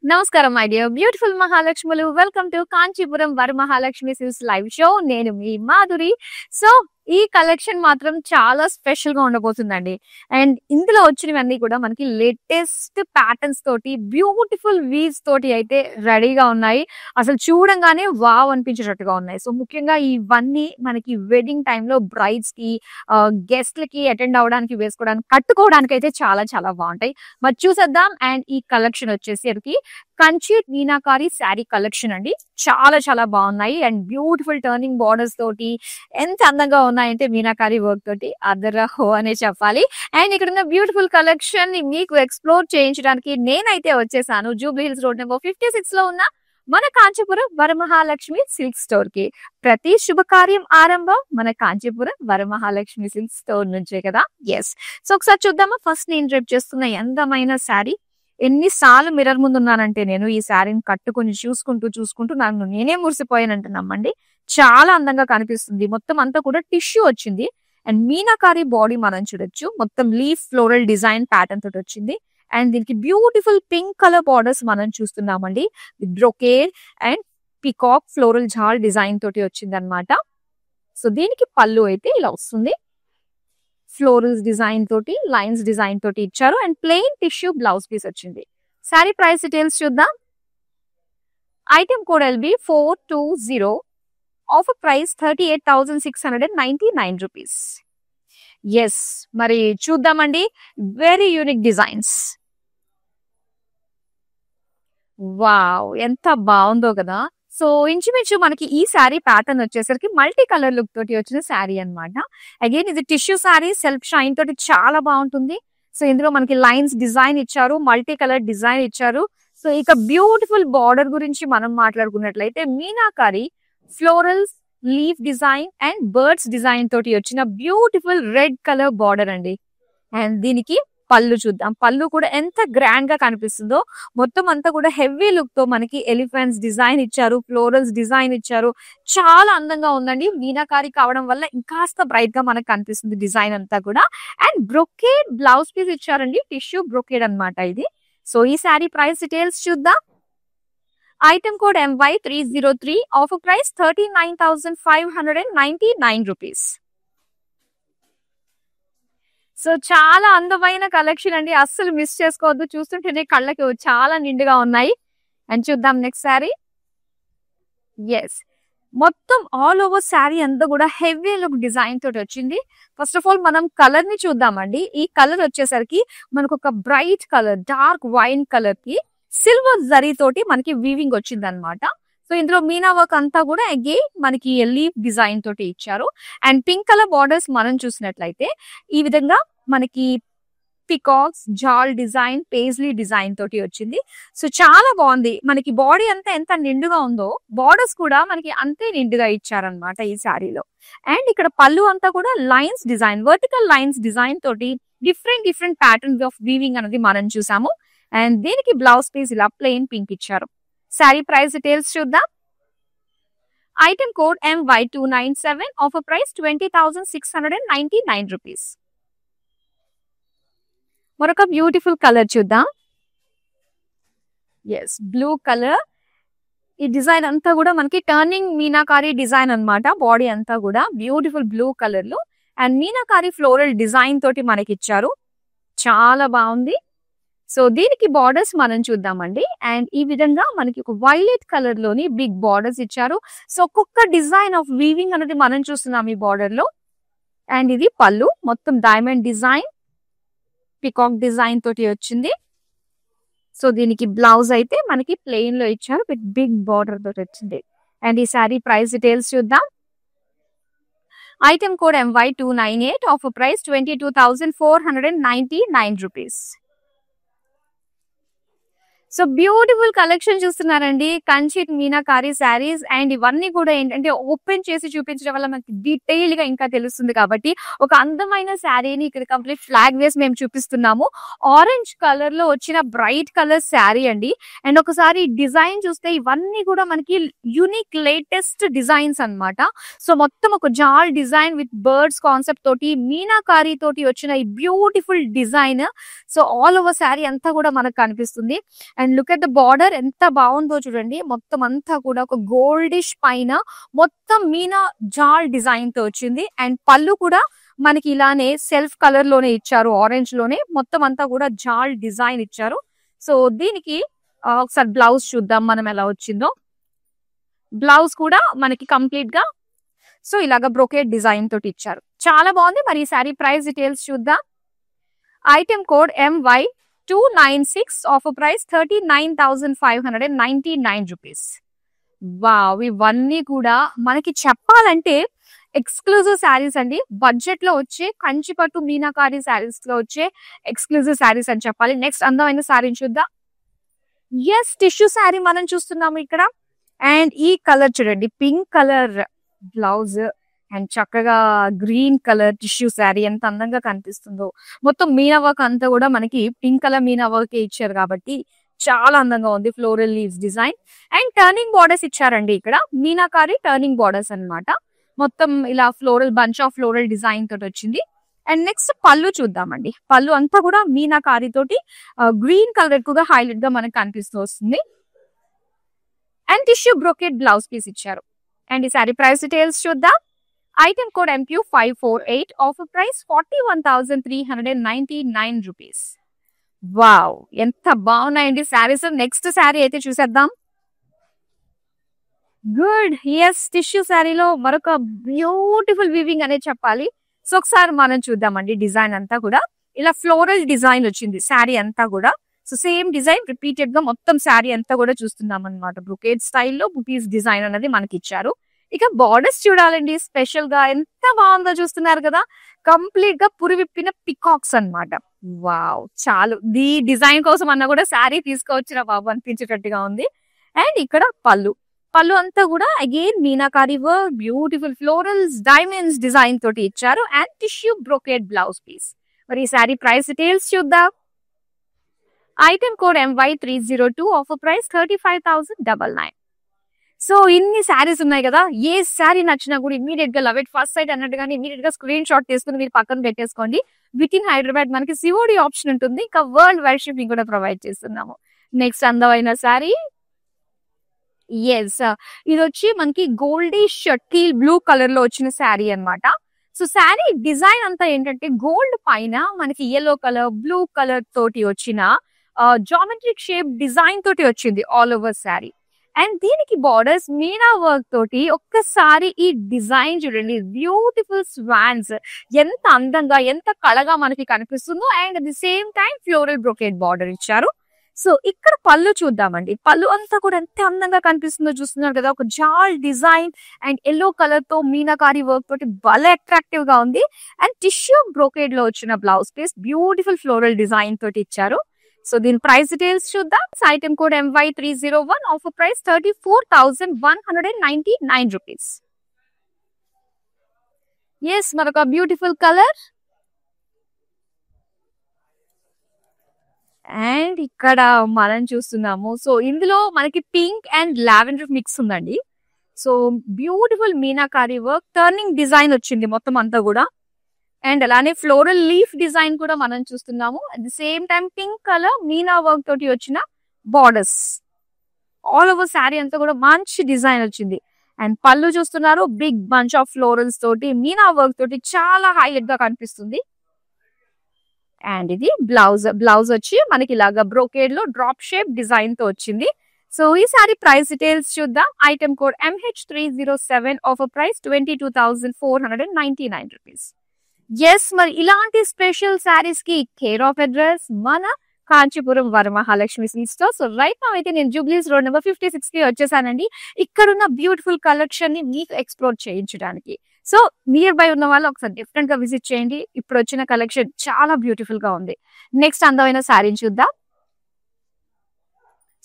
నమస్కారం my dear beautiful మహాలక్ష్ములు. Welcome to Kanchipuram Varamahalakshmi silks live show. నేను మీ మాధురి. సో ఈ కలెక్షన్ మాత్రం చాలా స్పెషల్ గా ఉండబోతుందండి. అండ్ ఇందులో వచ్చినవన్నీ కూడా మనకి లేటెస్ట్ ప్యాటర్న్స్ తోటి బ్యూటిఫుల్ వీవ్స్ తోటి అయితే రెడీగా ఉన్నాయి. అసలు చూడంగానే వావ్ అనిపించేటట్టుగా ఉన్నాయి. సో ముఖ్యంగా ఇవన్నీ మనకి వెడ్డింగ్ టైంలో బ్రైడ్స్ కి గెస్ట్లకి అటెండ్ అవడానికి వేసుకోవడానికి కట్టుకోవడానికి అయితే చాలా చాలా బాగుంటాయి. మరి చూసేద్దాం. అండ్ ఈ కలెక్షన్ వచ్చేసరికి కంచి మీనాకారి శారీ కలెక్షన్ అండి. చాలా చాలా బాగున్నాయి అండ్ బ్యూటిఫుల్ టర్నింగ్ బార్డర్స్ తోటి ఎంత అందంగా ఉన్నాయంటే మీనాకారి వర్క్ తోటి అదరహో అనే చెప్పాలి. అండ్ ఇక్కడ ఉన్న బ్యూటిఫుల్ కలెక్షన్ ని మీకు ఎక్స్ప్లోర్ చేయించడానికి నేనైతే వచ్చేసాను జూబ్లీ హిల్స్ రోడ్ నెంబర్ 56 లో ఉన్న మన కాంచీపురం వరమహాలక్ష్మి సిల్క్ స్టోర్ కి. ప్రతి శుభకార్యం ఆరంభం మన కాంచీపురం వరమహాలక్ష్మి సిల్క్ స్టోర్ నుంచే కదా. ఎస్. సో ఒకసారి చూద్దామా. ఫస్ట్ నేను రేపు చేస్తున్న అందమైన శారీ. ఎన్నిసార్లు మిర్రర్ ముందు ఉన్నానంటే నేను ఈ శారీని కట్టుకొని చూసుకుంటూ నన్ను నేనే మురిసిపోయానంటే నమ్మండి. చాలా అందంగా కనిపిస్తుంది. మొత్తం అంతా కూడా టిష్యూ వచ్చింది అండ్ మీనాకారి బాడీ మనం చూడొచ్చు. మొత్తం లీఫ్ ఫ్లోరల్ డిజైన్ ప్యాటర్న్ తోటి వచ్చింది అండ్ దీనికి బ్యూటిఫుల్ పింక్ కలర్ బార్డర్స్ మనం చూస్తున్నామండి. Brocade and peacock floral jaal design తోటి వచ్చింది అనమాట. సో దీనికి పళ్ళు అయితే ఇలా వస్తుంది. ఫ్లోరల్స్ డిజైన్ తోటి లైన్స్ డిజైన్ తోటి ఇచ్చారు and plain tissue blouse piece వచ్చింది. సారీ ప్రైస్ డీటెయిల్స్ చూద్దాం. Item code LB 420. Offer price 38,699 rupees. Yes, మరి చూద్దామండి. Very unique designs. వావ్, ఎంత బాగుందో కదా. సో ఇంచుమించు మనకి ఈ శారీ ప్యాటర్న్ వచ్చేసరికి మల్టీ కలర్ లుక్ తోటి వచ్చిన శారీ అనమాట. అగైన్ ఇది టిష్యూ శారీ, సెల్ఫ్ షైన్ తోటి చాలా బాగుంటుంది. సో ఇందులో మనకి లైన్స్ డిజైన్ ఇచ్చారు, మల్టీ కలర్ డిజైన్ ఇచ్చారు. సో ఇక బ్యూటిఫుల్ బార్డర్ గురించి మనం మాట్లాడుకున్నట్లయితే meenakari florals leaf design and birds design తోటి వచ్చిన బ్యూటిఫుల్ రెడ్ కలర్ బార్డర్ అండి. అండ్ దీనికి పళ్ళు చూద్దాం. పళ్ళు కూడా ఎంత గ్రాండ్ గా కనిపిస్తుందో. మొత్తం అంతా కూడా హెవీ లుక్ తో మనకి ఎలిఫెంట్స్ డిజైన్ ఇచ్చారు, ఫ్లోరల్స్ డిజైన్ ఇచ్చారు. చాలా అందంగా ఉందండి. మీనాకారి కావడం వల్ల ఇంకాస్త బ్రైట్ గా మనకు కనిపిస్తుంది డిజైన్ అంతా కూడా. అండ్ బ్రొకేడ్ బ్లౌజ్ పీస్ ఇచ్చారండి. టిష్యూ బ్రొకేడ్ అన్నమాట ఇది. సో ఈ శారీ ప్రైస్ డీటెయిల్స్ చూద్దాం. Item code MY303. Offer price 39,599 rupees. So చాలా అందమైన కలెక్షన్ అండి. అస్సలు మిస్ చేసుకోవద్దు. చూస్తుంటేనే కళ్ళకి చాలా నిండుగా ఉన్నాయి. అండ్ చూద్దాం నెక్స్ట్ శారీ. ఎస్, మొత్తం ఆల్ ఓవర్ శారీ అంతా కూడా హెవీ లుక్ డిజైన్ తోటి వచ్చింది. ఫస్ట్ ఆఫ్ ఆల్ మనం కలర్ ని చూద్దామండి. ఈ కలర్ వచ్చేసరికి మనకు ఒక bright colour, dark wine colour కి సిల్వర్ జరీ తోటి మనకి వీవింగ్ వచ్చింది అనమాట. సో ఇందులో మీనా వర్క్ అంతా కూడా అగైన్ మనకి లీఫ్ డిజైన్ తోటి ఇచ్చారు. అండ్ పింక్ కలర్ బార్డర్స్ మనం చూసినట్లయితే ఈ విధంగా మనకి పికాక్స్ జాల్ డిజైన్, పేజ్లీ డిజైన్ తోటి వచ్చింది. సో చాలా బాగుంది. మనకి బాడీ అంతా ఎంత నిండుగా ఉందో బార్డర్స్ కూడా మనకి అంతే నిండుగా ఇచ్చారనమాట ఈ శారీలో. అండ్ ఇక్కడ పళ్ళు అంతా కూడా lines design, vertical lines design తోటి డిఫరెంట్ ప్యాటర్న్స్ ఆఫ్ వీవింగ్ అనేది మనం చూసాము. అండ్ దీనికి బ్లౌజ్ పీస్ ఇలా ప్లెయిన్ పింక్ ఇచ్చారు. శారీ ప్రైస్ డీటెయిల్స్ చూద్దాం. Item code MY297. Offer price 20,699 rupees. మరొక బ్యూటిఫుల్ కలర్ చూద్దాం. Yes, blue colour. ఈ డిజైన్ అంతా కూడా మనకి టర్నింగ్ మీనాకారి డిజైన్ అన్నమాట. బాడీ అంతా కూడా బ్యూటిఫుల్ బ్లూ కలర్ లో అండ్ మీనాకారి ఫ్లోరల్ డిజైన్ తోటి మనకి ఇచ్చారు. చాలా బాగుంది. సో దీనికి బార్డర్స్ మనం చూద్దామండి. అండ్ ఈ విధంగా మనకి ఒక వైలెట్ కలర్ లోని బిగ్ బార్డర్స్ ఇచ్చారు. సో ఒక్కొక్క డిజైన్ ఆఫ్ వీవింగ్ అనేది మనం చూస్తున్నాం ఈ బార్డర్ లో. అండ్ ఇది పళ్ళు, మొత్తం డైమండ్ డిజైన్, పికాక్ డిజైన్ తోటి వచ్చింది. సో దీనికి బ్లౌజ్ అయితే మనకి ప్లెయిన్ లో ఇచ్చారు విత్ బిగ్ బార్డర్ తోటి వచ్చింది. అండ్ ఈ శారీ ప్రైస్ డీటెయిల్స్ చూద్దాం. Item code MY298. Offer price 22,499 rupees. So beautiful collection చూస్తున్నారండి. కంచి మీనాకారి శారీస్. అండ్ ఇవన్నీ కూడా ఏంటంటే ఓపెన్ చేసి చూపించడం వల్ల మనకి డీటెయిల్ గా ఇంకా తెలుస్తుంది కాబట్టి ఒక అందమైన శారీని ఇక్కడ కంప్లీట్ ఫ్లాగ్ వేసి మేము చూపిస్తున్నాము. ఆరెంజ్ కలర్ లో వచ్చిన బ్రైట్ కలర్ శారీ అండి. అండ్ ఒకసారి డిజైన్ చూస్తే ఇవన్నీ కూడా మనకి యూనిక్ లేటెస్ట్ డిజైన్స్ అన్నమాట. సో మొత్తం ఒక జాల్ డిజైన్ విత్ బర్డ్స్ కాన్సెప్ట్ తోటి మీనాకారి తోటి వచ్చిన ఈ beautiful design. So all over sari అంతా కూడా మనకు కనిపిస్తుంది. And look at the border ఎంత బాగుందో చూడండి. మొత్తం అంతా కూడా ఒక గోల్డిష్ పైన మొత్తం మీనా జాల్ డిజైన్ తో వచ్చింది. అండ్ పళ్ళు కూడా మనకి ఇలానే సెల్ఫ్ కలర్ లోనే ఇచ్చారు, ఆరెంజ్ లోనే మొత్తం అంతా కూడా జాల్ డిజైన్ ఇచ్చారు. సో దీనికి ఒకసారి బ్లౌజ్ చూద్దాం మనం ఎలా వచ్చిందో. బ్లౌజ్ కూడా మనకి కంప్లీట్ గా సో ఇలాగ బ్రోకేడ్ డిజైన్ తోటి ఇచ్చారు. చాలా బాగుంది. మరి ఈ సారీ ప్రైస్ డీటెయిల్స్ చూద్దాం. Item code MY296, offer price 39,599 rupees. Wow, ఇవన్నీ కూడా మనకి చెప్పాలంటే ఎక్స్క్లూజివ్ శారీస్ అండి. బడ్జెట్ లో వచ్చే కంచిపట్టు మీనాకారి శారీస్ లో వచ్చే ఎక్స్క్లూజివ్ శారీస్ అని చెప్పాలి. నెక్స్ట్ అందమైన శారీని చూద్దాం. ఎస్, టిష్యూ శారీ మనం చూస్తున్నాము ఇక్కడ. అండ్ ఈ కలర్ చూడండి, పింక్ కలర్ బ్లౌజ్ అండ్ చక్కగా గ్రీన్ కలర్ టిష్యూ శారీ ఎంత అందంగా కనిపిస్తుందో. మొత్తం మీనా వర్క్ అంతా కూడా మనకి పింక్ కలర్ మీనా వర్క్ ఇచ్చారు కాబట్టి చాలా అందంగా ఉంది. Floral leaves design and turning borders ఇచ్చారండి. ఇక్కడ మీనాకారి టర్నింగ్ బార్డర్స్ అన్నమాట. మొత్తం ఇలా floral bunch of floral design తోటి వచ్చింది. అండ్ నెక్స్ట్ పళ్ళు చూద్దామండి. పళ్ళు అంతా కూడా మీనాకారి తోటి గ్రీన్ కలర్ ఎక్కువగా హైలైట్ గా మనకు కనిపిస్తూ వస్తుంది. And tissue brocade blouse piece ఇచ్చారు. అండ్ ఈ సారీ ప్రైస్ డీటెయిల్స్ చూద్దాం. Item code MQ548, offer price 41,399 rupees. Wow, ఎంత బాగున్నాయండి శారీస్. నెక్స్ట్ శారీ అయితే చూసేద్దాం. గుడ్, ఎస్, టిష్యూ శారీలో మరొక బ్యూటిఫుల్ వీవింగ్ అనేది చెప్పాలి. సో ఒకసారి మనం చూద్దామండి. డిజైన్ అంతా కూడా ఇలా ఫ్లోరల్ డిజైన్ వచ్చింది శారీ అంతా కూడా. సో సేమ్ డిజైన్ రిపీటెడ్ గా మొత్తం శారీ అంతా కూడా చూస్తున్నాం అనమాట. బ్రొకేడ్ స్టైల్లో బుటీస్ డిజైన్ అనేది మనకి ఇచ్చారు. ఇక బార్డర్స్ చూడాలండి. స్పెషల్ గా ఎంత బాగుందో చూస్తున్నారు కదా. కంప్లీట్ గా పురివిప్పిన పికాక్స్ అన్నమాట. వావ్, చాలు ఈ డిజైన్ కోసం అన్న కూడా శారీ తీసుకోవచ్చిన బాబు అనిపించేటట్టుగా ఉంది. అండ్ ఇక్కడ పళ్ళు అంతా కూడా again meenakari work, beautiful florals, diamonds design తోటి ఇచ్చారు. And tissue brocade blouse piece. మరి ఈ శారీ ప్రైస్ డీటెయిల్స్ చూద్దాం. Item code MY302, offer price 35,099. So ఇన్ని శారీస్ ఉన్నాయి కదా. ఏ శారీ నచ్చినా కూడా ఇమీడియట్ గా లవ్ ఇట్ ఫస్ట్ సైట్ అన్నట్టుగానే ఇమీడియట్ గా స్క్రీన్ షాట్ తీసుకుని మీరు పక్కన పెట్టేసుకోండి. విత్ ఇన్ హైదరాబాద్ మనకి సిఓడి ఆప్షన్ ఉంటుంది. ఇంకా వరల్డ్ వైడ్ షిప్పింగ్ కూడా ప్రొవైడ్ చేస్తున్నాము. నెక్స్ట్ అందమైన శారీ. ఎస్, ఇది వచ్చి మనకి గోల్డిష్ టీల్ బ్లూ కలర్ లో వచ్చిన శారీ అన్నమాట. సో శారీ డిజైన్ అంతా ఏంటంటే గోల్డ్ పైన మనకి yellow కలర్, బ్లూ కలర్ తోటి వచ్చిన జామెట్రిక్ షేప్ డిజైన్ తోటి వచ్చింది ఆల్ ఓవర్ శారీ. అండ్ దీనికి బార్డర్స్ మీనా వర్క్ తోటి. ఒక్కసారి ఈ డిజైన్ చూడండి, బ్యూటిఫుల్ స్వాన్స్ ఎంత అందంగా ఎంత కళగా మనకి కనిపిస్తుందో. And at the same time floral brocade border ఇచ్చారు. సో ఇక్కడ పళ్ళు చూద్దామండి. పళ్ళు అంతా కూడా ఎంత అందంగా కనిపిస్తుందో చూస్తున్నారు కదా. ఒక జాల్ డిజైన్ అండ్ ఎల్లో కలర్ తో మీనాకారి వర్క్ తోటి భలే అట్రాక్టివ్ గా ఉంది. అండ్ టిష్యూ బ్రోకేడ్ లో వచ్చిన blouse piece beautiful floral design తోటి ఇచ్చారు. సో దీని ప్రైస్ డీటెయిల్స్ చూద్దాం. Item code MY301, offer price 34,199 rupees. Yes, మరొక బ్యూటిఫుల్ కలర్. అండ్ ఇక్కడ మనం చూస్తున్నాము. సో ఇందులో మనకి పింక్ అండ్ లావెండర్ మిక్స్ ఉందండి. So beautiful meenakari work, turning design వచ్చింది మొత్తం అంతా కూడా. అండ్ అలానే ఫ్లోరల్ లీఫ్ డిజైన్ కూడా మనం చూస్తున్నాము. At the same time pink colour Meena work తోటి వచ్చిన బార్డర్స్ ఆల్ ఓవర్ శారీ అంతా కూడా మంచి డిజైన్ వచ్చింది. అండ్ పళ్ళు చూస్తున్నారు, బిగ్ బంచ్ ఆఫ్ ఫ్లోరల్స్ తోటి మీనా వర్క్ తోటి చాలా హైలైట్ గా కనిపిస్తుంది. అండ్ ఇది బ్లౌజ్ వచ్చి మనకి ఇలాగా బ్రోకేడ్ లో డ్రాప్ షేప్ డిజైన్ తో వచ్చింది. సో ఈ సారీ ప్రైస్ డీటెయిల్స్ చూద్దాం. Item code MH307, offer price 22,499 rupees. Yes, మరి ఇలాంటి స్పెషల్ శారీస్ కి కేర్ ఆఫ్ అడ్రస్ మన Kanchipuram Varamahalakshmi silk store. So right now అయితే నేను జూబ్లీస్ రోడ్ నెంబర్ 56 కి వచ్చేసానండి. ఇక్కడున్న బ్యూటిఫుల్ కలెక్షన్ ని మీకు ఎక్స్ప్లోర్ చేయించడానికి. సో నియర్ బై ఉన్న వాళ్ళు ఒకసారి డిఫరెంట్ గా విజిట్ చేయండి. ఇప్పుడు వచ్చిన కలెక్షన్ చాలా బ్యూటిఫుల్ గా ఉంది. నెక్స్ట్ అందమైన శారీని చూద్దాం.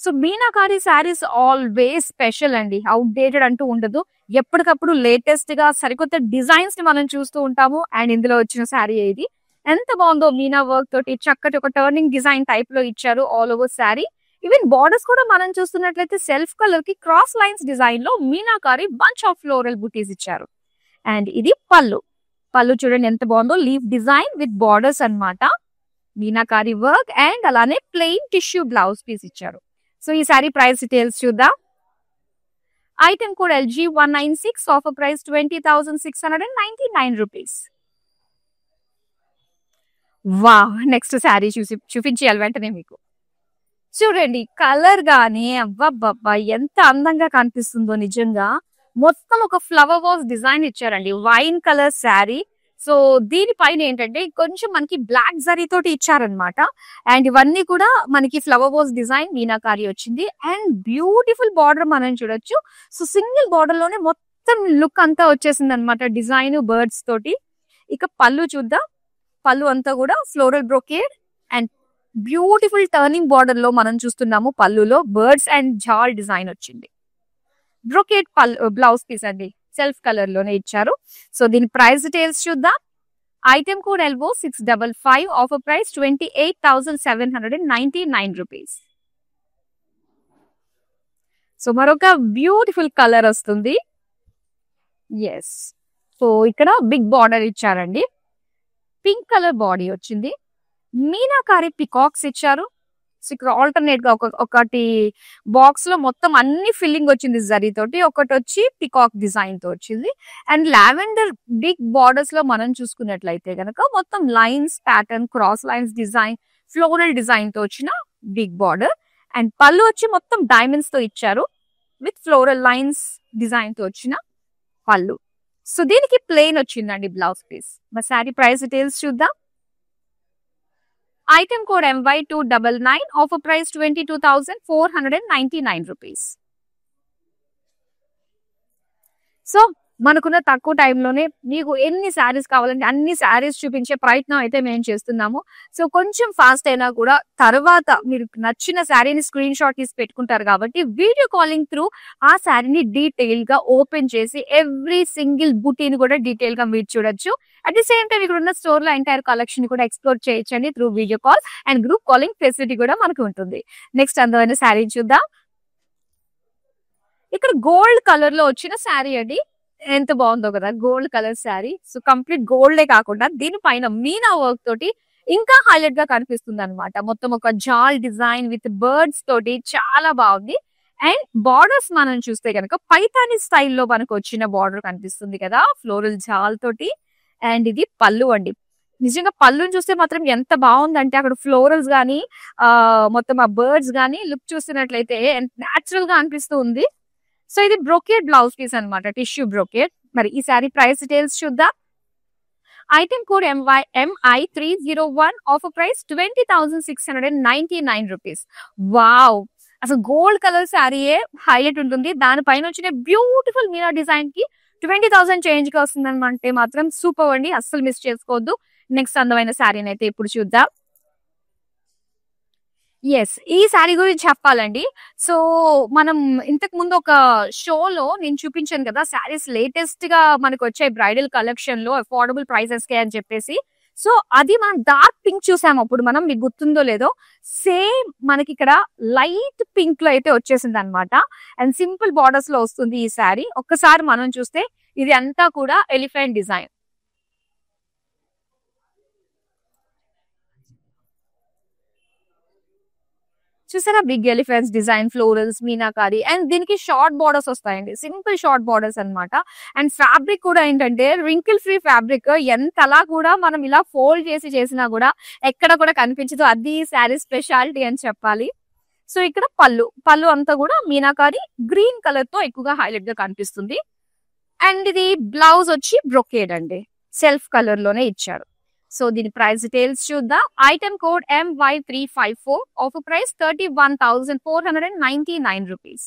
So meenakari saris always special అండి. అవుట్డేటెడ్ అంటూ ఉండదు. ఎప్పటికప్పుడు లేటెస్ట్ గా సరికొత్త డిజైన్స్ ని మనం చూస్తూ ఉంటాము. అండ్ ఇందులో వచ్చిన శారీ ఇది ఎంత బాగుందో. మీనా వర్క్ తోటి చక్కటి ఒక టర్నింగ్ డిజైన్ టైప్ లో ఇచ్చారు all over sari. Even borders కూడా మనం చూస్తున్నట్లయితే సెల్ఫ్ కలర్ కి క్రాస్ లైన్స్ డిజైన్ లో మీనాకారి బంచ్ ఆఫ్ ఫ్లోరల్ బుటీస్ ఇచ్చారు. అండ్ ఇది పళ్ళు చూడండి ఎంత బాగుందో. లీఫ్ డిజైన్ విత్ బార్డర్స్ అన్నమాట. మీనాకారి వర్క్ అండ్ అలానే ప్లెయిన్ టిష్యూ బ్లౌజ్ పీస్ ఇచ్చారు. సో ఈ సారీ ప్రైస్ డీటెయిల్స్ చూద్దాం. Item code LG196, offer price 20,699 rupees. వా, నెక్స్ట్ శారీ చూపించేయాలి వెంటనే మీకు. చూడండి కలర్ గానీ అబ్బబ్బబ్బా ఎంత అందంగా కనిపిస్తుందో నిజంగా. మొత్తం ఒక ఫ్లవర్ వాస్ డిజైన్ ఇచ్చారండి, వైన్ కలర్ శారీ. సో దీనిపైన ఏంటంటే కొంచెం మనకి బ్లాక్ జరీ తోటి ఇచ్చారనమాట. అండ్ ఇవన్నీ కూడా మనకి ఫ్లవర్ వాస్ డిజైన్ మీనాకారి వచ్చింది. అండ్ బ్యూటిఫుల్ బార్డర్ మనం చూడొచ్చు. సో సింగిల్ బార్డర్ లోనే మొత్తం లుక్ అంతా వచ్చేసింది అనమాట, డిజైన్ బర్డ్స్ తోటి. ఇక పళ్ళు చూద్దాం. పళ్ళు అంతా కూడా floral brocade and beautiful turning border లో మనం చూస్తున్నాము. పళ్ళులో బర్డ్స్ అండ్ జాల్ డిజైన్ వచ్చింది. బ్రోకేడ్ బ్లౌజ్ పీస్ అండి, సెల్ఫ్ కలర్ లోనే ఇచ్చారు. సో దీని ప్రైస్ డీటెయిల్స్ చూద్దాం. Item code LO655, offer price 28,799 rupees. So మరొక బ్యూటిఫుల్ కలర్ వస్తుంది. ఎస్, సో ఇక్కడ బిగ్ బార్డర్ ఇచ్చారండి, పింక్ కలర్ బాడీ వచ్చింది. మీనాకారి పికాక్స్ ఇచ్చారు. సో ఇక్కడ ఆల్టర్నేట్ గా ఒకటి బాక్స్ లో మొత్తం అన్ని ఫిల్లింగ్ వచ్చింది జరీతోటి, ఒకటి వచ్చి పికాక్ డిజైన్ తో వచ్చింది. అండ్ లావెండర్ బిగ్ బార్డర్స్ లో మనం చూసుకున్నట్లయితే కనుక మొత్తం lines pattern, cross lines design, floral design తో వచ్చిన బిగ్ బార్డర్. అండ్ పళ్ళు వచ్చి మొత్తం డైమండ్స్ తో ఇచ్చారు విత్ ఫ్లోరల్ లైన్స్ డిజైన్ తో వచ్చిన పళ్ళు. సో దీనికి ప్లెయిన్ వచ్చిందండి బ్లౌజ్ పీస్. మరి శారీ ప్రైస్ డీటెయిల్స్ చూద్దాం. Item code MY299, offer price 22,499 rupees. So మనకున్న తక్కువ టైంలోనే మీకు ఎన్ని శారీస్ కావాలంటే అన్ని శారీస్ చూపించే ప్రయత్నం అయితే మేము చేస్తున్నాము. సో కొంచెం ఫాస్ట్ అయినా కూడా తర్వాత మీరు నచ్చిన శారీని స్క్రీన్ షాట్ తీసి పెట్టుకుంటారు కాబట్టి వీడియో కాలింగ్ త్రూ ఆ శారీని డీటెయిల్ గా ఓపెన్ చేసి ఎవ్రీ సింగిల్ బుటీని కూడా డీటెయిల్ గా మీరు చూడొచ్చు. అట్ ది సేమ్ టైం ఇక్కడ ఉన్న స్టోర్ లో ఎంటైర్ కలెక్షన్ కూడా ఎక్స్ప్లోర్ చేయొచ్చండి through video call. And group calling facility కూడా మనకు ఉంటుంది. నెక్స్ట్ అందమైన శారీ చూద్దాం. ఇక్కడ గోల్డ్ కలర్ లో వచ్చిన శారీ అండి, ఎంత బాగుందో కదా gold colour sari. So complete గోల్డే కాకుండా దీనిపైన మీనా వర్క్ తోటి ఇంకా హైలైట్ గా కనిపిస్తుంది అనమాట. మొత్తం ఒక జాల్ డిజైన్ విత్ బర్డ్స్ తోటి చాలా బాగుంది. అండ్ బార్డర్స్ మనం చూస్తే కనుక పైతాని స్టైల్లో మనకు వచ్చిన బార్డర్ కనిపిస్తుంది కదా, ఫ్లోరల్ జాల్ తోటి. అండ్ ఇది పళ్ళు అండి. నిజంగా పళ్ళుని చూస్తే మాత్రం ఎంత బాగుందంటే అక్కడ ఫ్లోరల్స్ గానీ మొత్తం ఆ బర్డ్స్ గానీ లుక్ చూస్తున్నట్లయితే న్యాచురల్ గా అనిపిస్తూ ఉంది. సో ఇది బ్రోకేడ్ బ్లౌజ్ పీస్ అనమాట, టిష్యూ బ్రోకేడ్. మరి ఈ సారీ ప్రైస్ డీటెయిల్స్ చూద్దాం. Item code MI301, offer price 20,699 rupees. Wow, అసలు గోల్డ్ కలర్ శారీయే హైలైట్ ఉంటుంది. దానిపైన వచ్చిన బ్యూటిఫుల్ మీనా డిజైన్ కి 20,000 చేంజ్ గా వస్తుందన్నమాట. మాత్రం సూపర్ అండి, అస్సలు మిస్ చేసుకోవద్దు. నెక్స్ట్ అందమైన శారీని అయితే ఇప్పుడు చూద్దాం. ఎస్, ఈ శారీ గురించి చెప్పాలండి. సో మనం ఇంతకు ముందు ఒక షోలో నేను చూపించాను కదా శారీస్ లేటెస్ట్ గా మనకు వచ్చే బ్రైడల్ కలెక్షన్ లో అఫోర్డబుల్ ప్రైసెస్ కే అని చెప్పేసి. సో అది మనం డార్క్ పింక్ చూసాము అప్పుడు, మనం మీకు గుర్తుందో లేదో. సేమ్ మనకి ఇక్కడ లైట్ పింక్ లో అయితే వచ్చేసింది అనమాట. అండ్ సింపుల్ బార్డర్స్ లో వస్తుంది ఈ శారీ. ఒక్కసారి మనం చూస్తే ఇది అంతా కూడా ఎలిఫెంట్ డిజైన్. చూసారా, big elephants design, florals, meenakari. And దీనికి షార్ట్ బార్డర్స్ వస్తాయండి, సింపుల్ షార్ట్ బార్డర్స్ అన్నమాట. అండ్ ఫ్యాబ్రిక్ కూడా ఏంటంటే రింకిల్ ఫ్రీ ఫ్యాబ్రిక్. ఎంతలా కూడా మనం ఇలా ఫోల్డ్ చేసి చేసినా కూడా ఎక్కడ కూడా కనిపించదు. అది శారీ స్పెషాలిటీ అని చెప్పాలి. సో ఇక్కడ పళ్ళు అంతా కూడా మీనాకారి గ్రీన్ కలర్ తో ఎక్కువగా హైలైట్ గా కనిపిస్తుంది. అండ్ ఇది బ్లౌజ్ వచ్చి బ్రొకేడ్ అండి, సెల్ఫ్ కలర్ లోనే ఇచ్చారు. సో దీని ప్రైస్ డీటెయిల్స్ చూద్దాం. Item code MY354, offer price 31,499 rupees.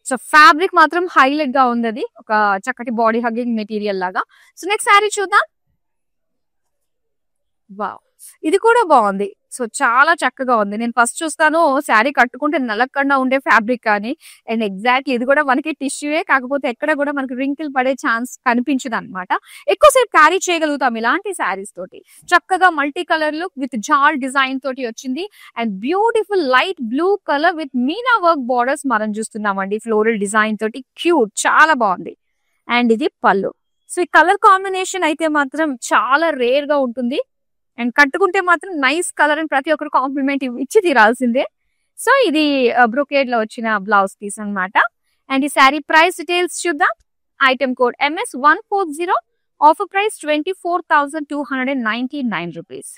So fabric మాత్రం హైలైట్ గా ఉంది, అది ఒక చక్కటి బాడీ హగ్గింగ్ మెటీరియల్ లాగా. సో నెక్స్ట్ శారీ చూద్దాం. వావ్, ఇది కూడా బాగుంది. సో చాలా చక్కగా ఉంది. నేను ఫస్ట్ చూస్తాను శారీ కట్టుకుంటే నలగకుండా ఉండే ఫ్యాబ్రిక్ కానీ, అండ్ ఎగ్జాక్ట్లీ ఇది కూడా మనకి టిష్యూయే, కాకపోతే ఎక్కడ కూడా మనకి రింకిల్ పడే ఛాన్స్ కనిపించదు అనమాట. ఎక్కువసేపు క్యారీ చేయగలుగుతాం ఇలాంటి శారీస్ తోటి. చక్కగా multi colour look with jaal design తోటి వచ్చింది. And beautiful light blue colour with meena work borders మనం చూస్తున్నామండి, ఫ్లోరల్ డిజైన్ తోటి. క్యూట్, చాలా బాగుంది. అండ్ ఇది పళ్ళు. సో ఈ కలర్ కాంబినేషన్ అయితే మాత్రం చాలా రేర్ గా ఉంటుంది. అండ్ కట్టుకుంటే మాత్రం నైస్ కలర్ అని ప్రతి ఒక్కరు కాంప్లిమెంట్ ఇచ్చి తీరాల్సిందే. సో ఇది బ్రొకేడ్ లో వచ్చిన బ్లౌజ్ పీస్ అన్నమాట. అండ్ ఈ శారీ ప్రైస్ డీటెయిల్స్ చూద్దాం. Item code MS140, offer price 24,299 rupees.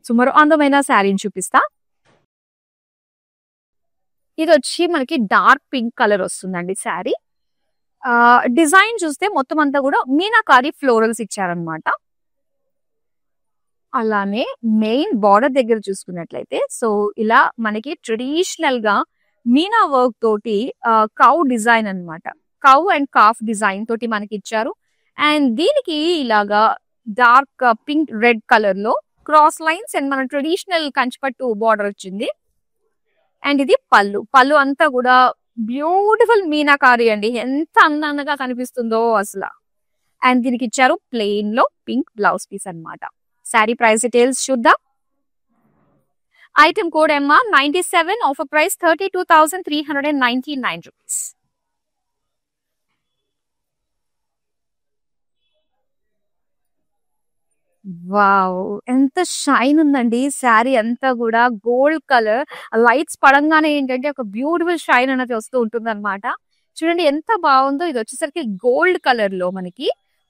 So మరో అందమైన శారీని చూపిస్తా. ఇది వచ్చి మనకి డార్క్ పింక్ కలర్ వస్తుందండి శారీ. డిజైన్ చూస్తే మొత్తం అంతా కూడా మీనాకారి ఫ్లోరల్స్ ఇచ్చారనమాట. అలానే మెయిన్ బార్డర్ దగ్గర చూసుకున్నట్లయితే సో ఇలా మనకి ట్రెడిషనల్ గా మీనా వర్క్ తోటి కౌ డిజైన్ అన్నమాట. కౌ అండ్ కాఫ్ డిజైన్ తోటి మనకి ఇచ్చారు. అండ్ దీనికి ఇలాగా డార్క్ పింక్ రెడ్ కలర్ లో క్రాస్ లైన్స్ అండ్ మన ట్రెడిషనల్ కంచిపట్టు బార్డర్ వచ్చింది. అండ్ ఇది పళ్ళు. పళ్ళు అంతా కూడా బ్యూటిఫుల్ మీనాకారి అండి, ఎంత అందంగా కనిపిస్తుందో అసలు. అండ్ దీనికి ఇచ్చారు ప్లెయిన్ లో పింక్ బ్లౌజ్ పీస్ అన్నమాట. శారీ ప్రైస్ డీటెయిల్స్ చూద్దాం. Item code MR97, offer price 32,399 rupees. Wow, ఎంత షైన్ ఉందండి శారీ అంతా కూడా. గోల్డ్ కలర్ లైట్స్ పడంగానే ఏంటంటే ఒక బ్యూటిఫుల్ షైన్ అనేది వస్తూ ఉంటుంది అనమాట. చూడండి ఎంత బాగుందో. ఇది వచ్చేసరికి గోల్డ్ కలర్ లో మనకి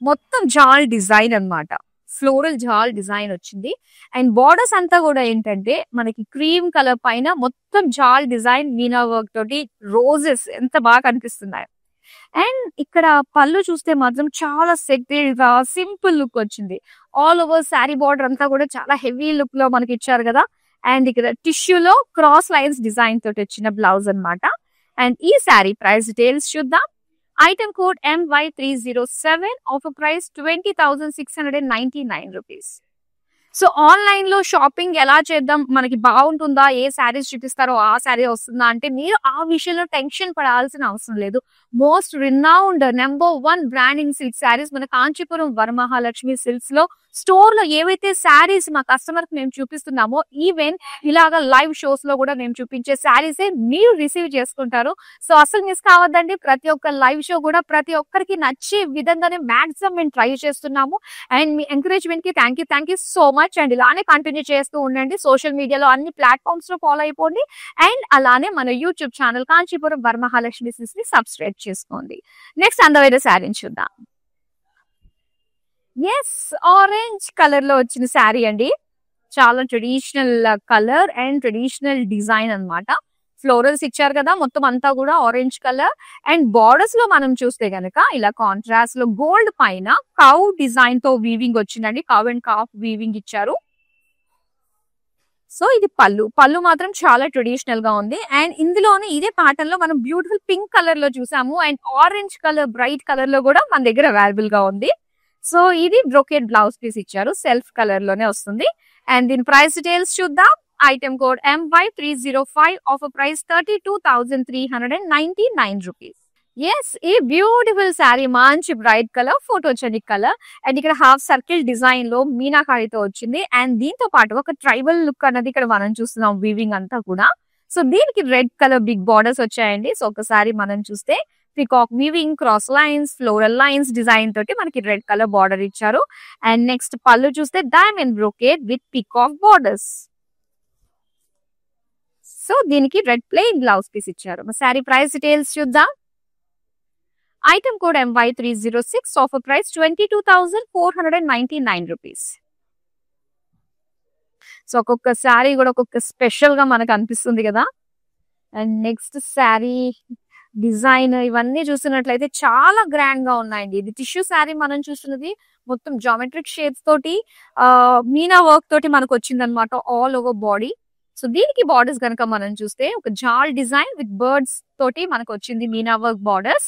మొత్తం జాల్ డిజైన్ అన్నమాట. ఫ్లోరల్ జాల్ డిజైన్ వచ్చింది. అండ్ బార్డర్స్ అంతా కూడా ఏంటంటే మనకి క్రీమ్ కలర్ పైన మొత్తం జాల్ డిజైన్ మీనా వర్క్ తోటి రోజెస్ ఎంత బాగా కనిపిస్తున్నాయి. అండ్ ఇక్కడ పళ్ళు చూస్తే మాత్రం చాలా సెటిల్డ్ గా సింపుల్ లుక్ వచ్చింది. ఆల్ ఓవర్ శారీ బార్డర్ అంతా కూడా చాలా హెవీ లుక్ లో మనకి ఇచ్చారు కదా. అండ్ ఇక్కడ టిష్యూలో క్రాస్ లైన్స్ డిజైన్ తోటి వచ్చిన బ్లౌజ్ అన్నమాట. అండ్ ఈ శారీ ప్రైస్ డీటెయిల్స్ చూద్దాం. Item code MY307, offer price 20,699 rupees. So online లో షాపింగ్ ఎలా చేద్దాం, మనకి బాగుంటుందా, ఏ శారీస్ చూపిస్తారో ఆ శారీ వస్తుందా అంటే మీరు ఆ విషయంలో టెన్షన్ పడాల్సిన అవసరం లేదు. Most renowned #1 branding silk saris మన కాంచీపురం వరమహాలక్ష్మి సిల్క్స్ లో స్టోర్ లో ఏవైతే శారీస్ మా కస్టమర్ కి మేము చూపిస్తున్నామో ఈవెన్ ఇలాగా లైవ్ షోస్ లో కూడా మేము చూపించే శారీసే మీరు రిసీవ్ చేసుకుంటారు. సో అసలు మిస్ కావద్దండి. ప్రతి ఒక్క లైవ్ షో కూడా ప్రతి ఒక్కరికి నచ్చే విధంగానే మాక్సిమం మేము ట్రై చేస్తున్నాము. అండ్ మీ ఎంకరేజ్మెంట్ కి thank you so much. And ఇలానే కంటిన్యూ చేస్తూ ఉండండి. సోషల్ మీడియాలో అన్ని ప్లాట్ఫామ్స్ లో ఫాలో అయిపోండి. అండ్ అలానే మన YouTube channel Kanchipuram Varamahalakshmi silks ని సబ్స్క్రైబ్ చేసుకోండి. నెక్స్ట్ అందమైన శారీని చూద్దాం. ఎస్, ఆరెంజ్ కలర్ లో వచ్చిన శారీ అండి. చాలా traditional colour and traditional design అన్నమాట. ఫ్లోరల్స్ ఇచ్చారు కదా, మొత్తం అంతా కూడా ఆరెంజ్ కలర్. అండ్ బార్డర్స్ లో మనం చూస్తే గనక ఇలా కాంట్రాస్ట్ లో గోల్డ్ పైన కౌ డిజైన్ తో వీవింగ్ వచ్చిందండి. కౌ అండ్ కాఫ్ వీవింగ్ ఇచ్చారు. సో ఇది పళ్ళు. పళ్ళు మాత్రం చాలా ట్రెడిషనల్ గా ఉంది. అండ్ ఇందులోనే ఇదే ప్యాటర్న్ లో మనం బ్యూటిఫుల్ పింక్ కలర్ లో చూసాము. And orange colour bright colour లో కూడా మన దగ్గర అవైలబుల్ గా ఉంది. సో ఇది బ్రోకెట్ బ్లౌజ్ పీస్ ఇచ్చారు, సెల్ఫ్ కలర్ లోనే వస్తుంది. అండ్ దీని ప్రైస్ డీటెయిల్స్ చూద్దాం. Item code MY305, offer price 32,399 rupees. Yes, ఈ బ్యూటిఫుల్ శారీ మంచి bright colour photogenic colour. And ఇక్కడ హాఫ్ సర్కిల్ డిజైన్ లో మీనాకారితో వచ్చింది. అండ్ దీంతో పాటు ఒక ట్రైబల్ లుక్ అన్నది ఇక్కడ మనం చూస్తున్నాం వీవింగ్ అంతా కూడా. సో దీనికి రెడ్ కలర్ బిగ్ బార్డర్స్ వచ్చాయండి. సో ఒకసారి మనం చూస్తే peacock weaving, cross lines, floral lines design తోటి మనకి రెడ్ కలర్ బార్డర్ ఇచ్చారు. అండ్ నెక్స్ట్ పళ్ళు చూస్తే diamond brocade with peacock borders. So దీనికి రెడ్ ప్లెయిన్ బ్లౌజ్ పీస్ ఇచ్చారు. శారీ ప్రైస్ డీటెయిల్స్ చూద్దాం. Item code MY306, offer price 22,499 rupees. So ఒక్కొక్క శారీ కూడా ఒక్కొక్క స్పెషల్ గా మనకు అనిపిస్తుంది కదా. అండ్ నెక్స్ట్ శారీ డిజైన్ ఇవన్నీ చూస్తున్నట్లయితే చాలా గ్రాండ్ గా ఉన్నాయండి. ఇది టిష్యూ శారీ మనం చూస్తున్నది మొత్తం జామెట్రిక్ షేప్స్ తోటి మీనా వర్క్ తోటి మనకు వచ్చింది అనమాట ఆల్ ఓవర్ బాడీ. సో దీనికి బార్డర్స్ కనుక మనం చూస్తే ఒక జాల్ డిజైన్ విత్ బర్డ్స్ తోటి మనకు వచ్చింది Meena work borders.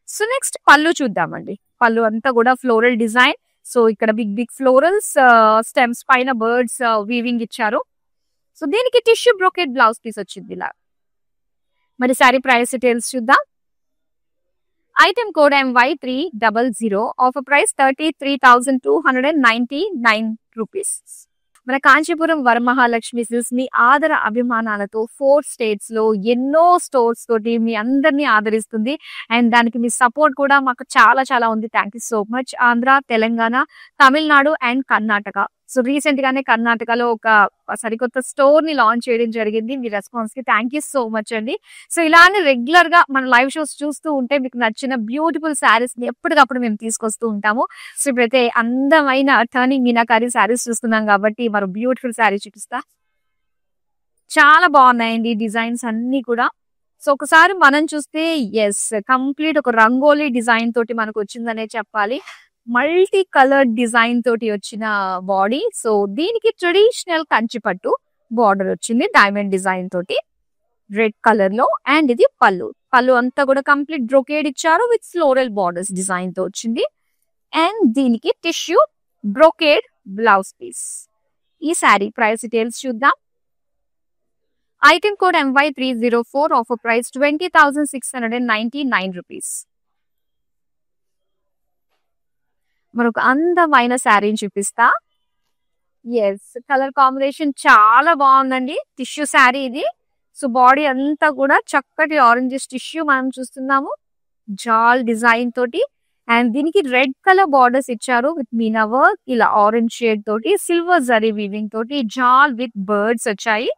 So next పళ్ళు చూద్దామండి. పళ్ళు అంతా కూడా ఫ్లోరల్ డిజైన్. సో ఇక్కడ బిగ్ బిగ్ ఫ్లోరల్స్ స్టెమ్స్ పైన బర్డ్స్ వీవింగ్ ఇచ్చారు. సో దీనికి టిష్యూ బ్రోకెట్ బ్లౌజ్ పీస్ వచ్చింది ఇలా. మరి శారీ ప్రైస్ డీటెయిల్స్ చూద్దాం. Item code MY300, offer price 33,299 rupees. మన కాంచీపురం వరమహాలక్ష్మి సిల్క్స్ మీ ఆదర అభిమానాలతో 4 స్టేట్స్ లో ఎన్నో స్టోర్స్ తోటి మీ అందరినీ ఆదరిస్తుంది. అండ్ దానికి మీ సపోర్ట్ కూడా మాకు చాలా చాలా ఉంది. Thank you so much. Andhra, Telangana, Tamil Nadu and Karnataka. So recent గానే కర్ణాటకలో ఒక సరికొత్త స్టోర్ ని లాంచ్ చేయడం జరిగింది. మీ రెస్పాన్స్ కి థ్యాంక్ యూ సో మచ్ అండి. సో ఇలానే రెగ్యులర్ గా మన లైవ్ షోస్ చూస్తూ ఉంటే మీకు నచ్చిన బ్యూటిఫుల్ శారీస్ ని ఎప్పటికప్పుడు మేము తీసుకొస్తూ ఉంటాము. సో ఇప్పుడైతే అందమైన టర్నింగ్ మీనాకారి శారీస్ చూస్తున్నాం కాబట్టి మరో బ్యూటిఫుల్ శారీ చూపిస్తా. చాలా బాగున్నాయండి డిజైన్స్ అన్ని కూడా. సో ఒకసారి మనం చూస్తే ఎస్ కంప్లీట్ ఒక రంగోలీ డిజైన్ తోటి మనకు వచ్చిందనే చెప్పాలి. మల్టీ కలర్ డిజైన్ తోటి వచ్చిన బాడీ. సో దీనికి ట్రెడిషనల్ కంచిపట్టు బార్డర్ వచ్చింది డైమండ్ డిజైన్ తోటి రెడ్ కలర్ లో. అండ్ ఇది పళ్ళు అంతా కూడా కంప్లీట్ బ్రొకేడ్ ఇచ్చారు విత్ ఫ్లోరల్ బార్డర్స్ డిజైన్ తో వచ్చింది. అండ్ దీనికి టిష్యూ బ్రొకేడ్ బ్లౌజ్ పీస్. ఈ శారీ ప్రైస్ డీటెయిల్స్ చూద్దాం. Item code MY304, offer price 20,699 rupees. మరొక అందమైన శారీని చూపిస్తా. ఎస్ కలర్ కాంబినేషన్ చాలా బాగుందండి. టిష్యూ శారీ ఇది. సో బాడీ అంతా కూడా చక్కటి ఆరెంజెస్ టిష్యూ మనం చూస్తున్నాము జాల్ డిజైన్ తోటి. అండ్ దీనికి రెడ్ కలర్ బార్డర్స్ ఇచ్చారు విత్ మీనా వర్క్. ఇలా ఆరెంజ్ షేడ్ తోటి సిల్వర్ జరీ వీవింగ్ తోటి జాల్ విత్ బర్డ్స్ వచ్చాయి.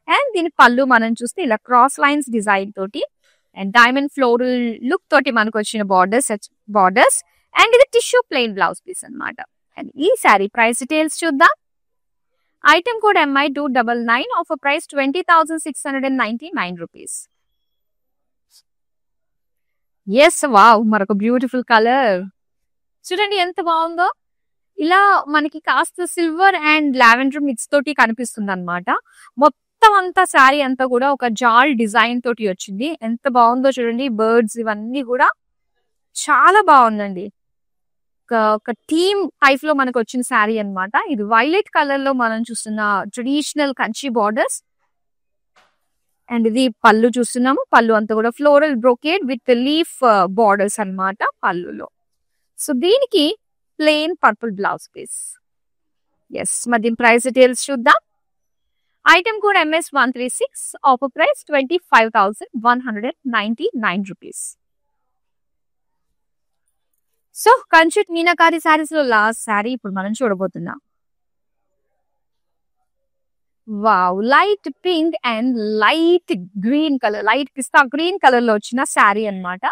అండ్ దీని పళ్ళు మనం చూస్తే ఇలా క్రాస్ లైన్స్ డిజైన్ తోటి అండ్ డైమండ్ ఫ్లోరల్ లుక్ తోటి మనకు వచ్చిన బార్డర్స్. అండ్ ఇది టిష్యూ ప్లెయిన్ బ్లౌజ్ పీస్ అన్నమాట. అండ్ ఈ శారీ ప్రైస్ డీటెయిల్స్ చూద్దాం. Item code MY299, offer price 20,699 rupees. Yes wow మరొక బ్యూటిఫుల్ కలర్ చూడండి ఎంత బాగుందో. ఇలా మనకి కాస్త సిల్వర్ అండ్ లావెండర్ మిక్స్ తోటి కనిపిస్తుంది అనమాట. మొత్తం అంతా శారీ అంతా కూడా ఒక జాల్ డిజైన్ తోటి వచ్చింది. ఎంత బాగుందో చూడండి. బర్డ్స్ ఇవన్నీ కూడా చాలా బాగుందండి. ఒక టీమ్ టైప్ లో మనకు వచ్చిన శారీ అన్నమాట. ఇది వైలెట్ కలర్ లో మనం చూస్తున్న ట్రెడిషనల్ కంచి బార్డర్స్. అండ్ ఇది పళ్ళు చూస్తున్నాము. పళ్ళు అంతా కూడా floral brocade with leaf borders అన్నమాట పళ్ళులో. సో దీనికి plain purple blouse piece. Yes మరి దీని ప్రైస్ డీటెయిల్స్ చూద్దాం. Item code MS136, offer price 25,199 rupees. So కంచిట్ మీనాకారి శారీస్ లో లాస్ట్ శారీ ఇప్పుడు మనం చూడబోతున్నాం. Wow light pink and light green colour, light pista green colour లో వచ్చిన శారీ అన్నమాట.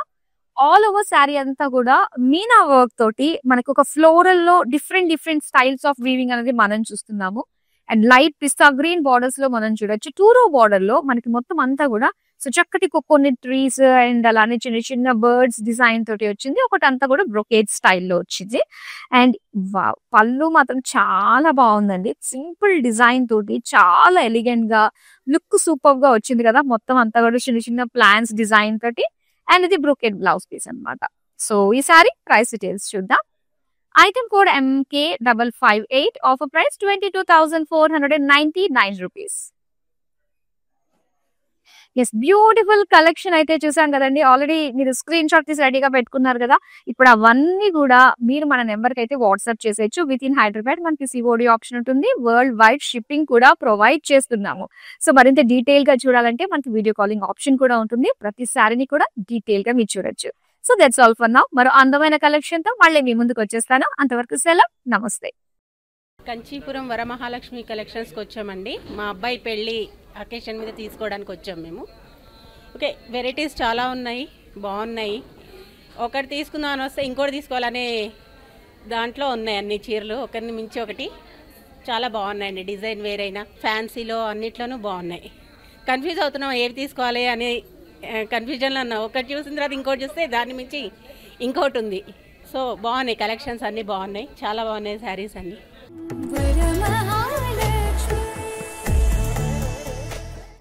ఆల్ ఓవర్ శారీ అంతా కూడా మీనా వర్క్ తోటి మనకు ఒక ఫ్లోరల్ లో డిఫరెంట్ స్టైల్స్ ఆఫ్ వీవింగ్ అనేది మనం చూస్తున్నాము. And light pista green borders లో మనం చూడొచ్చు. 2 row బార్డర్ లో మనకి మొత్తం అంతా కూడా సో చక్కటి కోకోనట్ ట్రీస్ అండ్ అలానే చిన్న చిన్న బర్డ్స్ డిజైన్ తోటి వచ్చింది. ఒకటి అంతా కూడా బ్రొకేడ్ స్టైల్లో వచ్చింది. అండ్ పళ్ళు మాత్రం చాలా బాగుందండి. సింపుల్ డిజైన్ తోటి చాలా ఎలిగెంట్ గా లుక్ సూపర్ గా వచ్చింది కదా. మొత్తం అంతా కూడా చిన్న చిన్న ప్లాన్స్ డిజైన్ తోటి. అండ్ ఇది బ్రొకేడ్ బ్లౌజ్ పీస్ అన్నమాట. సో ఈ సారీ ప్రైస్ డీటెయిల్స్ చూద్దాం. Item code MK558, offer price 22,499 rupees. Yes beautiful collection అయితే చూసాం కదండి. ఆల్రెడీ మీరు స్క్రీన్ షాట్ తీసి రెడీగా పెట్టుకున్నారు కదా. ఇప్పుడు అవన్నీ కూడా మీరు మన నెంబర్ కి అయితే వాట్సాప్ చేసేయచ్చు. విత్ ఇన్ హైదరాబాద్ మనకి COD ఆప్షన్ ఉంటుంది. వరల్డ్ వైడ్ షిప్పింగ్ కూడా ప్రొవైడ్ చేస్తున్నాము. సో మరింత డీటెయిల్ గా చూడాలంటే మనకి వీడియో కాలింగ్ ఆప్షన్ కూడా ఉంటుంది. ప్రతి సారీని కూడా డీటెయిల్ గా మీరు చూడొచ్చు. So that's all for now. మరో అందమైన కలెక్షన్ తో మళ్ళీ మీ ముందుకు వచ్చేస్తాను. అంతవరకు సెలవు, నమస్తే. కంచీపురం వరమహాలక్ష్మి కలెక్షన్స్కి వచ్చామండి. మా అబ్బాయి పెళ్ళి అకేషన్ మీద తీసుకోవడానికి వచ్చాం మేము. ఓకే వెరైటీస్ చాలా ఉన్నాయి, బాగున్నాయి. ఒకటి తీసుకుందాం అని వస్తే ఇంకోటి తీసుకోవాలనే దాంట్లో ఉన్నాయి అన్ని చీరలు, ఒకరిని మించి ఒకటి. చాలా బాగున్నాయండి. డిజైన్ వేరైనా ఫ్యాన్సీలో అన్నిట్లోనూ బాగున్నాయి. కన్ఫ్యూజ్ అవుతున్నాం ఏవి తీసుకోవాలి అనే కన్ఫ్యూజన్లో ఉన్నాం. ఒకటి చూసిన తర్వాత ఇంకోటి చూస్తే దాన్ని మించి ఇంకోటి ఉంది. సో బాగున్నాయి కలెక్షన్స్, అన్నీ బాగున్నాయి, చాలా బాగున్నాయి శారీస్ అన్నీ.